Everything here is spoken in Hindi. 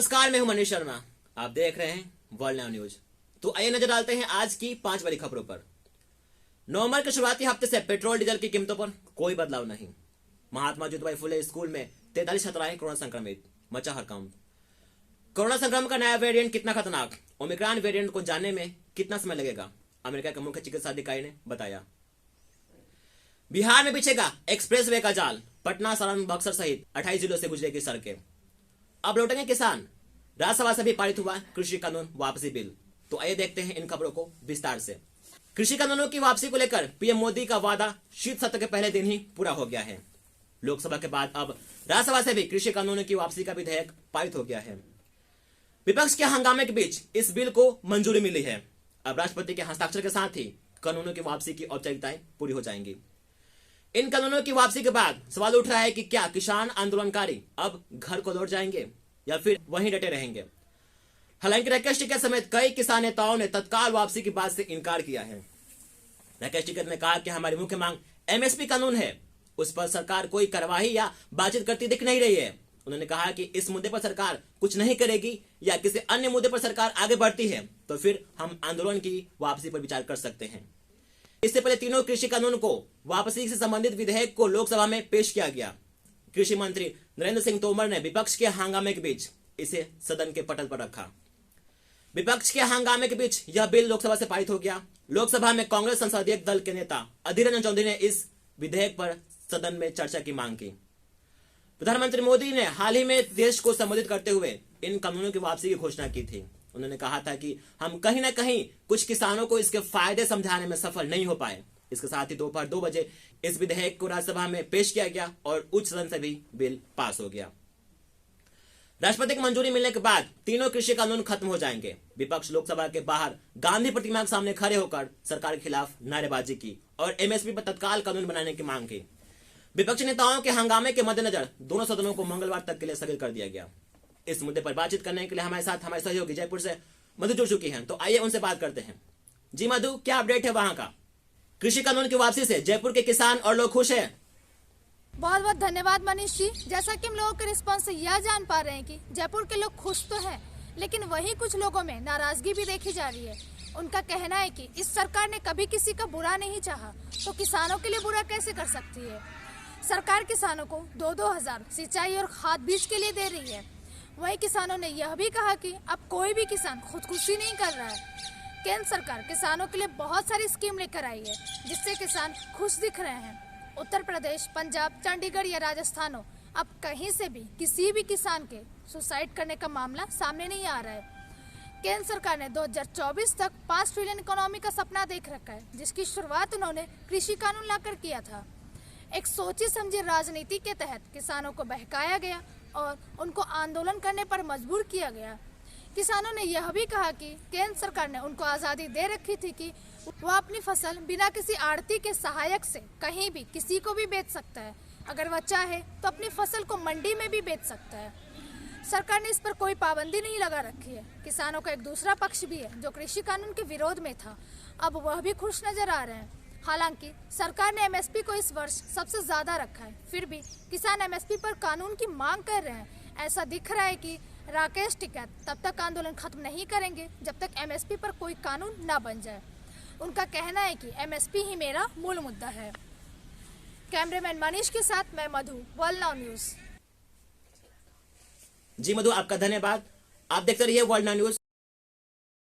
नमस्कार, मैं हूं मनीष शर्मा। आप देख रहे हैं वर्ल्ड नाउ न्यूज। तो आइए नजर डालते हैं आज की 5 बड़ी खबरों पर। नवंबर के शुरुआती हफ्ते से पेट्रोल डीजल की कीमतों पर कोई बदलाव नहीं। महात्मा ज्योतिबा फुले स्कूल में 43 छात्राएं कोरोना संक्रमित, मचा हड़कंप। कोरोना संक्रमण का नया वेरिएंट कितना खतरनाक, ओमिक्रॉन वेरिएंट को जानने में कितना समय लगेगा, अमेरिका के मुख्य चिकित्सा अधिकारी ने बताया। बिहार में बिछेगा एक्सप्रेसवे का जाल, पटना, सारण, बक्सर सहित 28 जिलों से गुजरेगी सड़कें। अब लौटेंगे किसान, राज्यसभा से भी पारित हुआ कृषि कानून वापसी बिल। तो आइए देखते हैं इन खबरों को विस्तार से। कृषि कानूनों की वापसी को लेकर पीएम मोदी का वादा शीत सत्र के पहले दिन ही पूरा हो गया है। लोकसभा के बाद अब राज्यसभा से भी कृषि कानूनों की वापसी का विधेयक पारित हो गया है। विपक्ष के हंगामे के बीच इस बिल को मंजूरी मिली है। अब राष्ट्रपति के हस्ताक्षर के साथ ही कानूनों की वापसी की औपचारिकताएं पूरी हो जाएंगी। इन कानूनों की वापसी के बाद सवाल उठ रहा है कि क्या किसान आंदोलनकारी अब घर को लौट जाएंगे या फिर वहीं डटे रहेंगे। हालांकि राकेश टिकैत समेत कई किसान नेताओं ने तत्काल वापसी की बात से इनकार किया है। राकेश टिकैत ने कहा कि हमारी मुख्य मांग एमएसपी कानून है, उस पर सरकार कोई कार्यवाही या बातचीत करती दिख नहीं रही है। उन्होंने कहा कि इस मुद्दे पर सरकार कुछ नहीं करेगी या किसी अन्य मुद्दे पर सरकार आगे बढ़ती है तो फिर हम आंदोलन की वापसी पर विचार कर सकते हैं। इससे पहले तीनों कृषि कानून को वापसी से संबंधित विधेयक को लोकसभा में पेश किया गया। कृषि मंत्री नरेंद्र सिंह तोमर ने विपक्ष के हंगामे के बीच इसे सदन के पटल पर रखा। विपक्ष के हंगामे के बीच यह बिल लोकसभा से पारित हो गया। लोकसभा में कांग्रेस संसदीय दल के नेता अधीर रंजन चौधरी ने इस विधेयक पर सदन में चर्चा की मांग की। प्रधानमंत्री मोदी ने हाल ही में देश को संबोधित करते हुए इन कानूनों की वापसी की घोषणा की थी। उन्होंने कहा था कि हम कहीं ना कहीं कुछ किसानों को इसके फायदे समझाने में सफल नहीं हो पाए। इसके साथ ही दोपहर 2 बजे इस विधेयक को राज्यसभा में पेश किया गया और उच्च सदन से भी बिल पास हो गया। राष्ट्रपति की मंजूरी मिलने के बाद तीनों कृषि कानून खत्म हो जाएंगे। विपक्ष लोकसभा के बाहर गांधी प्रतिमा के सामने खड़े होकर सरकार के खिलाफ नारेबाजी की और एमएसपी पर तत्काल कानून बनाने की मांग की। विपक्षी नेताओं के हंगामे के मद्देनजर दोनों सदनों को मंगलवार तक के लिए स्थगित कर दिया गया। इस मुद्दे पर बातचीत करने के लिए हमारे साथ हमारे सहयोगी जयपुर से मधु जुड़ चुकी हैं। तो आइए उनसे बात करते हैं। जी मधु, क्या अपडेट है वहां का? कृषि कानून की वापसी से जयपुर के किसान और लोग खुश हैं? बहुत बहुत धन्यवाद मनीष जी। जैसा कि हम लोगों के रिस्पांस से यह जान पा रहे हैं कि जयपुर के लोग खुश तो हैं, लेकिन वहीं कुछ लोगों में नाराजगी भी देखी जा रही है। उनका कहना है कि इस सरकार ने कभी किसी का बुरा नहीं चाहा, तो किसानों के लिए बुरा कैसे कर सकती है। सरकार किसानों को 2-2 हजार सिंचाई और खाद बीज के लिए दे रही है। वहीं किसानों ने यह भी कहा कि अब कोई भी किसान खुदकुशी नहीं कर रहा है। केंद्र सरकार किसानों के लिए बहुत सारी स्कीम लेकर आई है, जिससे किसान खुश दिख रहे हैं। उत्तर प्रदेश, पंजाब, चंडीगढ़ या राजस्थान हो, अब कहीं से भी किसी भी किसान के सुसाइड करने का मामला सामने नहीं आ रहा है। केंद्र सरकार ने 2024 तक 5 ट्रिलियन इकोनॉमी का सपना देख रखा है, जिसकी शुरुआत उन्होंने कृषि कानून लाकर किया था। एक सोची समझी राजनीति के तहत किसानों को बहकाया गया और उनको आंदोलन करने पर मजबूर किया गया। किसानों ने यह भी कहा कि केंद्र सरकार ने उनको आज़ादी दे रखी थी कि वह अपनी फसल बिना किसी आड़ती के सहायक से कहीं भी किसी को भी बेच सकता है। अगर वह चाहे तो अपनी फसल को मंडी में भी बेच सकता है। सरकार ने इस पर कोई पाबंदी नहीं लगा रखी है। किसानों का एक दूसरा पक्ष भी है जो कृषि कानून के विरोध में था, अब वह भी खुश नजर आ रहे हैं। हालांकि सरकार ने एमएसपी को इस वर्ष सबसे ज्यादा रखा है, फिर भी किसान एमएसपी पर कानून की मांग कर रहे हैं। ऐसा दिख रहा है कि राकेश टिकैत तब तक आंदोलन खत्म नहीं करेंगे जब तक एमएसपी पर कोई कानून न बन जाए। उनका कहना है कि एमएसपी ही मेरा मूल मुद्दा है। कैमरामैन मनीष के साथ मैं मधु, वर्ल्ड नाउ न्यूज। जी मधु, आपका धन्यवाद। आप देखते रहिए वर्ल्ड नाउ न्यूज।